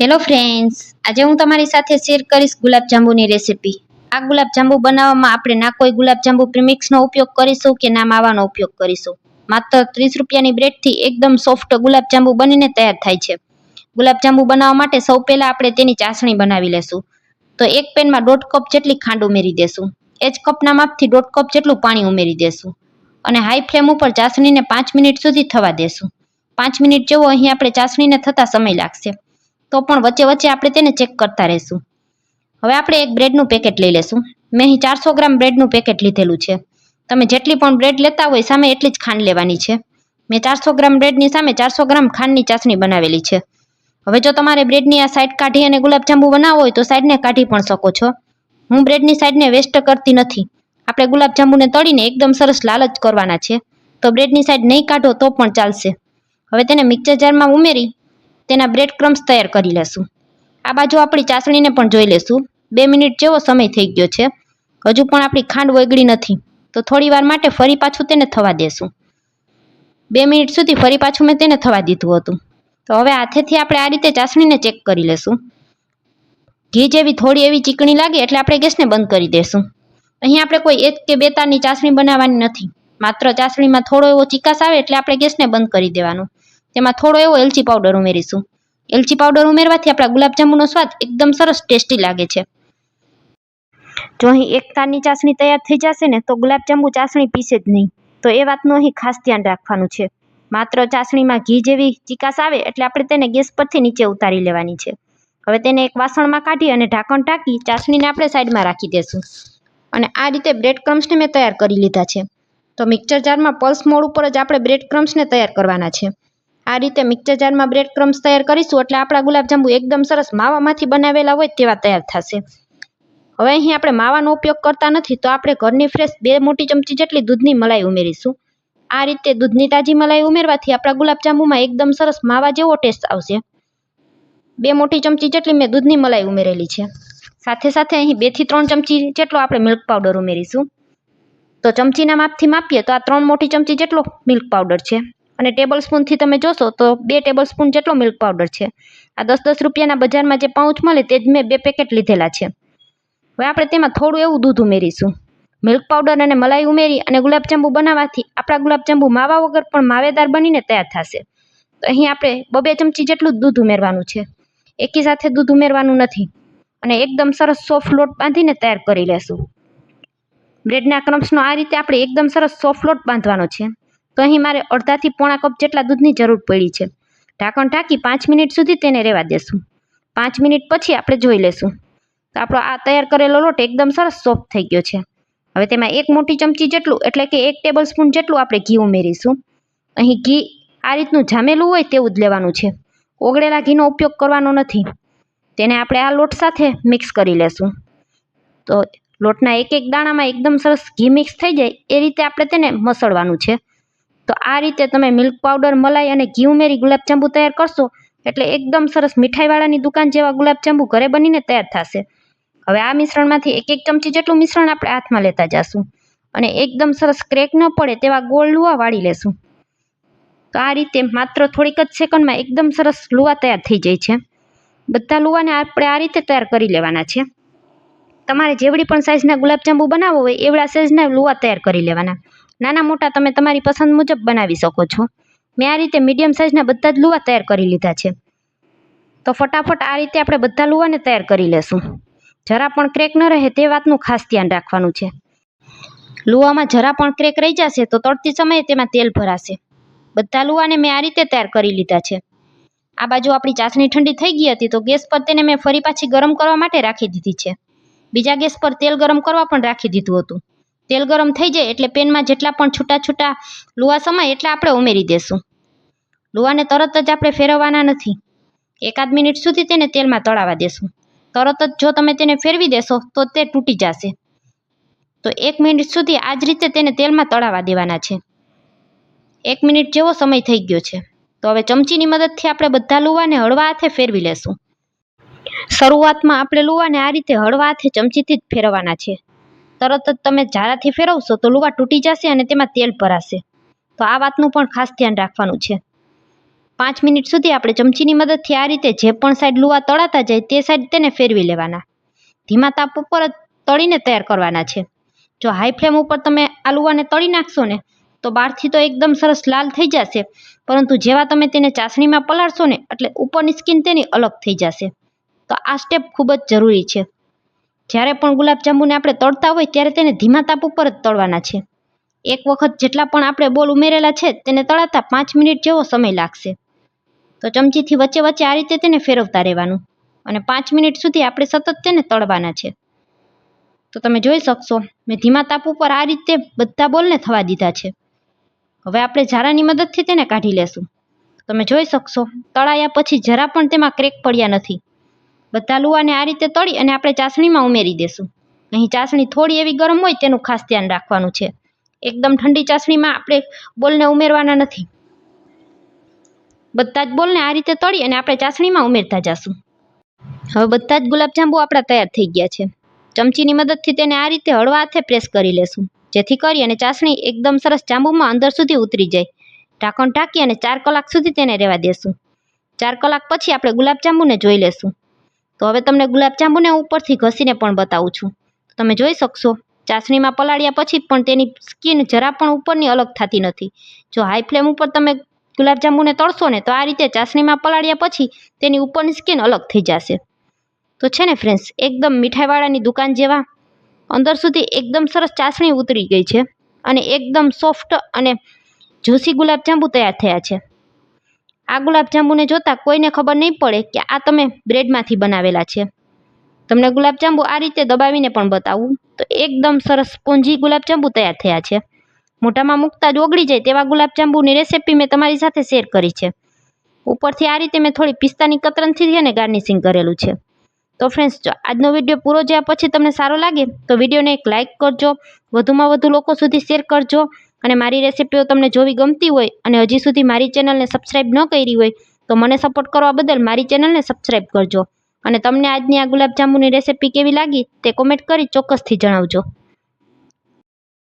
Hello friends, આજે હું તમારી સાથે શેર કરીશ ગુલાબજાંબુની રેસીપી. આ ગુલાબજાંબુ બનાવવામાં આપણે ના કોઈ ગુલાબજાંબુ પ્રીમિક્સનો ઉપયોગ કરીશું કે ના માવાનો ઉપયોગ કરીશું. માત્ર 30 રૂપિયાની બ્રેડથી એકદમ સોફ્ટ ગુલાબજાંબુ બનીને તૈયાર થાય છે. ગુલાબજાંબુ બનાવવા માટે સૌ પહેલાં આપણે તેની ચાસણી બનાવી લેશું. તો એક પેનમાં 1.5 કપ જેટલી ખાંડ ઉમેરી દેશું. એ જ કપના માપથી 1.5 કપ જેટલું પાણી ઉમેરી દેશું અને હાઈ ફ્લેમ ઉપર ચાસણીને 5 મિનિટ સુધી થવા દેશું. 5 મિનિટ જેવો અહીં આપણે ચાસણીને થતા સમય લાગશે, તો પણ વચ્ચે વચ્ચે આપણે તેને ચેક કરતા રહીશું. હવે આપણે એક બ્રેડનું પેકેટ લઈ લેશું. મેં અહીં 400 ગ્રામ બ્રેડનું પેકેટ લીધેલું છે. તમે જેટલી પણ બ્રેડ લેતા હોય સામે એટલી જ ખાંડ લેવાની છે. મેં 400 ગ્રામ બ્રેડની સામે 400 ગ્રામ ખાંડની ચાસણી બનાવેલી છે. હવે જો તમારે બ્રેડની આ સાઈડ કાઢી અને ગુલાબજાંબુ બનાવવો હોય તો સાઈડને કાઢી પણ શકો છો. હું બ્રેડની સાઈડને વેસ્ટ કરતી નથી. આપણે ગુલાબજાંબુને તળીને એકદમ સરસ લાલ જ કરવાના છે, તો બ્રેડની સાઈડ નહીં કાઢો તો પણ ચાલશે. હવે તેને મિક્સર જારમાં ઉમેરી તેના બ્રેડ ક્રમ્સ તૈયાર કરી લેશું. આ બાજુ આપણી ચાસણીને પણ જોઈ લેશું. 2 મિનિટ જેવો સમય થઈ ગયો છે. હજુ પણ આપણી ખાંડ ઓગળી નથી, તો થોડી વાર માટે ફરી પાછું તેને થવા દેશું. 2 મિનિટ સુધી ફરી પાછું મેં તેને થવા દીધું હતું. તો હવે હાથેથી આપણે આ રીતે ચાસણીને ચેક કરી લેશું. ઘી જેવી થોડી એવી ચીકણી લાગે એટલે આપણે ગેસને બંધ કરી દેશું. અહીં આપણે કોઈ 1 કે 2 તારની ચાસણી બનાવવાની નથી. માત્ર ચાસણીમાં થોડો એવો ચીકાશ આવે એટલે આપણે ગેસને બંધ કરી દેવાનું. તેમાં થોડો એવો એલચી પાવડર ઉમેરીશું. એલચી પાવડર ઉમેરવાથી આપણા ગુલાબજાંબુનો સ્વાદ એકદમ સરસ ટેસ્ટી લાગે છે. જો અહીં 1 તારની ચાસણી તૈયાર થઈ જશે ને તો ગુલાબજાંબુ ચાસણી પીસે જ નહીં. તો એ વાતનું અહીં ખાસ ધ્યાન રાખવાનું છે. માત્ર ચાસણીમાં ઘી જેવી ચીકાશ આવે એટલે આપણે તેને ગેસ પરથી નીચે ઉતારી લેવાની છે. હવે તેને એક વાસણમાં કાઢી અને ઢાંકણ ઢાંકી ચાસણીને આપણે સાઈડમાં રાખી દેશું. અને આ રીતે બ્રેડ ક્રમ્સને મેં તૈયાર કરી લીધા છે. તો મિક્સર જારમાં પલ્સ મોડ ઉપર જ આપણે બ્રેડ ક્રમ્સને તૈયાર કરવાના છે. આ રીતે મિક્સર જારમાં બ્રેડ ક્રમ્સ તૈયાર કરીશું એટલે આપણા ગુલાબજાંબુ એકદમ સરસ માવામાંથી બનાવેલા હોય તેવા તૈયાર થશે. હવે અહીં આપણે માવાનો ઉપયોગ કરતા નથી, તો આપણે ઘરની ફ્રેશ 2 મોટી ચમચી જેટલી દૂધની મલાઈ ઉમેરીશું. આ રીતે દૂધની તાજી મલાઈ ઉમેરવાથી આપણા ગુલાબજાંબુમાં એકદમ સરસ માવા જેવો ટેસ્ટ આવશે. 2 મોટી ચમચી જેટલી મેં દૂધની મલાઈ ઉમેરેલી છે. સાથે સાથે અહીં 2 થી 3 ચમચી જેટલો આપણે મિલ્ક પાવડર ઉમેરીશું. તો ચમચીના માપથી માપીએ તો આ 3 મોટી ચમચી જેટલો મિલ્ક પાવડર છે. અને ટેબલ સ્પૂનથી તમે જોશો તો 2 ટેબલ સ્પૂન જેટલો મિલ્ક પાવડર છે. આ 10-10 રૂપિયાના બજારમાં જે પાઉચ મળે તે જ મેં 2 પેકેટ લીધેલા છે. હવે આપણે તેમાં થોડું એવું દૂધ ઉમેરીશું. મિલ્ક પાવડર અને મલાઈ ઉમેરી અને ગુલાબજાંબુ બનાવવાથી આપણા ગુલાબજાંબુ માવા વગર પણ માવેદાર બનીને તૈયાર થશે. તો અહીં આપણે 2 ચમચી જેટલું જ દૂધ ઉમેરવાનું છે. એકી સાથે દૂધ ઉમેરવાનું નથી. અને એકદમ સરસ સોફ્ટ લોટ બાંધીને તૈયાર કરી લેશું. બ્રેડના ક્રમ્સનો આ રીતે આપણે એકદમ સરસ સોફ્ટ લોટ બાંધવાનો છે. તો અહીં મારે અડધાથી પોણા કપ જેટલા દૂધની જરૂર પડી છે. ઢાંકણ ઢાંકી 5 મિનિટ સુધી તેને રહેવા દેશું. 5 મિનિટ પછી આપણે જોઈ લેશું. તો આપણો આ તૈયાર કરેલો લોટ એકદમ સરસ સોફ્ટ થઈ ગયો છે. હવે તેમાં 1 મોટી ચમચી જેટલું એટલે કે 1 ટેબલ સ્પૂન જેટલું આપણે ઘી ઉમેરીશું. અહીં ઘી આ રીતનું જામેલું હોય તેવું જ લેવાનું છે. ઓગળેલા ઘીનો ઉપયોગ કરવાનો નથી. તેને આપણે આ લોટ સાથે મિક્સ કરી લેશું. તો લોટના એક દાણામાં એકદમ સરસ ઘી મિક્સ થઈ જાય એ રીતે આપણે તેને મસળવાનું છે. તો આ રીતે તમે મિલ્ક પાવડર, મલાઈ અને ઘી ઉમેરી ગુલાબજાંબુ તૈયાર કરશો એટલે એકદમ સરસ મીઠાઈવાળાની દુકાન જેવા ગુલાબજાંબુ ઘરે બનીને તૈયાર થશે. હવે આ મિશ્રણમાંથી 1 ચમચી જેટલું મિશ્રણ આપણે હાથમાં લેતા જઈશું અને એકદમ સરસ ક્રેક ન પડે તેવા ગોળ લુવા વાળી લેશું. તો આ રીતે માત્ર થોડીક જ સેકન્ડમાં એકદમ સરસ લુવા તૈયાર થઈ જાય છે. બધા લુવાને આપણે આ રીતે તૈયાર કરી લેવાના છે. તમારે જેવડી પણ સાઇઝના ગુલાબજાંબુ બનાવવો હોય એવડા સાઇઝના લુવા તૈયાર કરી લેવાના. નાના મોટા તમે તમારી પસંદ મુજબ બનાવી શકો છો. મેં આ રીતે મીડિયમ સાઇઝના બધા જ લુવા તૈયાર કરી લીધા છે. તો ફટાફટ આ રીતે આપણે બધા લુવાને તૈયાર કરી લેશું. જરા પણ ક્રેક ન રહે તે વાતનું ખાસ ધ્યાન રાખવાનું છે. લુવામાં જરા પણ ક્રેક રહી જશે તો તળતી સમયે તેમાં તેલ ભરાશે. બધા લુવાને મેં આ રીતે તૈયાર કરી લીધા છે. આ બાજુ આપણી ચાસણી ઠંડી થઈ ગઈ હતી તો ગેસ પર તેને મેં ફરી પાછી ગરમ કરવા માટે રાખી દીધી છે. બીજા ગેસ પર તેલ ગરમ કરવા પણ રાખી દીધું હતું. તેલ ગરમ થઈ જાય એટલે પેનમાં જેટલા પણ છૂટા છૂટા લુવા સમાય એટલા આપણે ઉમેરી દેશું. લુવાને તરત જ આપણે ફેરવવાના નથી. 1 મિનિટ સુધી તેને તેલમાં તળાવા દેશું. તરત જ જો તમે તેને ફેરવી દેશો તો તે તૂટી જશે. તો 1 મિનિટ સુધી આ જ રીતે તેને તેલમાં તળાવા દેવાના છે. 1 મિનિટ જેવો સમય થઈ ગયો છે. તો હવે ચમચીની મદદથી આપણે બધા લુવાને હળવા હાથે ફેરવી લેશું. શરૂઆતમાં આપણે લુવાને આ રીતે હળવા હાથે ચમચીથી જ ફેરવવાના છે. તરત જ તમે ઝારાથી ફેરવશો તો લુવા તૂટી જશે અને તેમાં તેલ ભરાશે. તો આ વાતનું પણ ખાસ ધ્યાન રાખવાનું છે. 5 મિનિટ સુધી આપણે ચમચીની મદદથી આ રીતે જે પણ સાઈડ લુવા તળાતા જાય તે સાઈડ તેને ફેરવી લેવાના. ધીમા તાપ ઉપર જ તળીને તૈયાર કરવાના છે. જો હાઈ ફ્લેમ ઉપર તમે આ લુવાને તળી નાખશો ને તો બહારથી તો એકદમ સરસ લાલ થઈ જશે, પરંતુ જેવા તમે તેને ચાસણીમાં પલાળશો ને એટલે ઉપરની સ્કિન તેની અલગ થઈ જશે. તો આ સ્ટેપ ખૂબ જ જરૂરી છે. જ્યારે પણ ગુલાબજાંબુને આપણે તળતા હોય ત્યારે તેને ધીમા તાપ ઉપર જ તળવાના છે. એક વખત જેટલા પણ આપણે બોલ ઉમેરેલા છે તેને તળાતા 5 મિનિટ જેવો સમય લાગશે. તો ચમચીથી વચ્ચે વચ્ચે આ રીતે તેને ફેરવતા રહેવાનું અને 5 મિનિટ સુધી આપણે સતત તેને તળવાના છે. તો તમે જોઈ શકશો મેં ધીમા તાપ ઉપર આ રીતે બધા બોલને થવા દીધા છે. હવે આપણે ઝારાની મદદથી તેને કાઢી લેશું. તમે જોઈ શકશો તળાયા પછી જરા પણ તેમાં ક્રેક પડ્યા નથી. બધા લુવાને આ રીતે તળી અને આપણે ચાસણીમાં ઉમેરી દેશું. અહીં ચાસણી થોડી એવી ગરમ હોય તેનું ખાસ ધ્યાન રાખવાનું છે. એકદમ ઠંડી ચાસણીમાં આપણે બોલને ઉમેરવાના નથી. બધા જ બોલને આ રીતે તળી અને આપણે ચાસણીમાં ઉમેરતા જશું. હવે બધા જ ગુલાબજાંબુ આપણા તૈયાર થઈ ગયા છે. ચમચીની મદદથી તેને આ રીતે હળવા હાથે પ્રેસ કરી લેશું, જેથી કરી અને ચાસણી એકદમ સરસ જાંબુમાં અંદર સુધી ઉતરી જાય. ઢાંકણ ઢાંકી અને 4 કલાક સુધી તેને રહેવા દેશું. 4 કલાક પછી આપણે ગુલાબજાંબુને જોઈ લેશું. તો હવે તમને ગુલાબજાંબુને ઉપરથી ઘસીને પણ બતાવું છું. તમે જોઈ શકશો ચાસણીમાં પલાળ્યા પછી પણ તેની સ્કિન જરા પણ ઉપરની અલગ થતી નથી. જો હાઈ ફ્લેમ ઉપર તમે ગુલાબજાંબુને તળશો ને તો આ રીતે ચાસણીમાં પલાળ્યા પછી તેની ઉપરની સ્કિન અલગ થઈ જશે. તો છે ને ફ્રેન્ડ્સ, એકદમ મીઠાઈવાળાની દુકાન જેવા અંદર સુધી એકદમ સરસ ચાસણી ઉતરી ગઈ છે અને એકદમ સોફ્ટ અને જ્યુસી ગુલાબજાંબુ તૈયાર થયા છે. આ ગુલાબજાંબુને જોતાં કોઈને ખબર નહીં પડે કે આ તમે બ્રેડમાંથી બનાવેલા છે. તમને ગુલાબજાંબુ આ રીતે દબાવીને પણ બતાવું તો એકદમ સરસ સ્પોન્જી ગુલાબજાંબુ તૈયાર થયા છે. મોઢામાં મૂકતા જ ઓગળી જાય તેવા ગુલાબજાંબુની રેસીપી મેં તમારી સાથે શેર કરી છે. ઉપરથી આ રીતે મેં થોડી પિસ્તાની કતરનથી અને ગાર્નિશિંગ કરેલું છે. તો ફ્રેન્ડ્સ, જો આજનો વિડીયો પૂરો જોયા પછી તમને સારો લાગે તો વિડીયોને એક લાઇક કરજો, વધુમાં વધુ લોકો સુધી શેર કરજો અને મારી રેસીપીઓ તમને જોવી ગમતી હોય અને હજી સુધી મારી ચેનલને સબસ્ક્રાઈબ ન કરી હોય તો મને સપોર્ટ કરવા બદલ મારી ચેનલને સબસ્ક્રાઈબ કરજો અને તમને આજની આ ગુલાબજાંબુની રેસીપી કેવી લાગી તે કોમેન્ટ કરી ચોક્કસથી જણાવજો.